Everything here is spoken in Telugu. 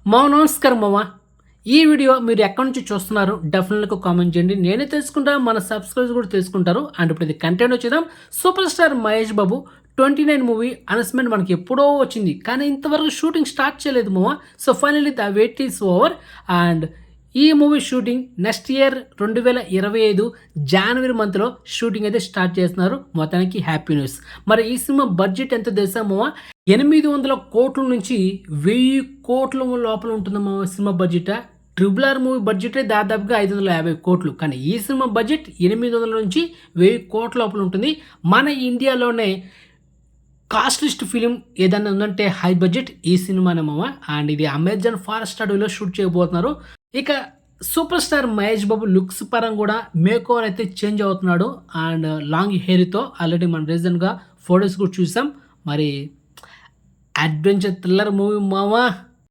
నమస్కారం మామ. ఈ వీడియో మీరు ఎక్కడి నుంచి చూస్తున్నారు డెఫినెట్‌గా కామెంట్ చేయండి. నేనే తెలుసుకుంటా, మన సబ్‌స్క్రైబర్స్ కూడా తెలుసుకుంటారు. అండ్ ఇప్పుడు ఇది కంటెంట్ వచ్చేద్దాం. Super star Mahesh Babu 29 movie announcement మనకి ఎప్పుడో వచ్చింది. కానీ ఇంతవరకు షూటింగ్ స్టార్ట్ చేయలేదు మామ. So finally the wait is over. And ఈ మూవీ షూటింగ్ నెక్స్ట్ ఇయర్ 2025 జనవరి మంత్‌లో షూటింగ్ అయితే స్టార్ట్ చేస్తున్నారు. మొత్తానికి హ్యాపీ న్యూస్. మరి ఈ సినిమా బడ్జెట్ ఎంతో తెలుసా మామ? 800 కోట్ల నుంచి 1000 కోట్ల లోపల ఉంటుంది మామ సినిమా బడ్జెట్. ట్రిపుల్ ఆర్ మూవీ బడ్జెటే దాదాపుగా 550 కోట్లు. కానీ ఈ సినిమా బడ్జెట్ 800 నుంచి 1000 కోట్ల లోపల ఉంటుంది. మన ఇండియాలోనే కాస్ట్‌లిస్ట్ ఫిలిం ఏదన్నా ఉందంటే హై బడ్జెట్ ఈ సినిమానే మామ. అండ్ ఇది అమెజాన్ ఫారెస్ట్ అడవిలో షూట్ చేయబోతున్నారు. ఇక సూపర్ స్టార్ మహేష్ బాబు లుక్స్ పరంగా కూడా మేక్ ఓవర్ అయితే చేంజ్ అవుతున్నాడు. అండ్ లాంగ్ హెయిర్‌తో ఆల్రెడీ మనం రీసెంట్‌గా ఫోటోస్ కూడా చూసాం. మరి అడ్వెంచర్ థ్రిల్లర్ మూవీ మామ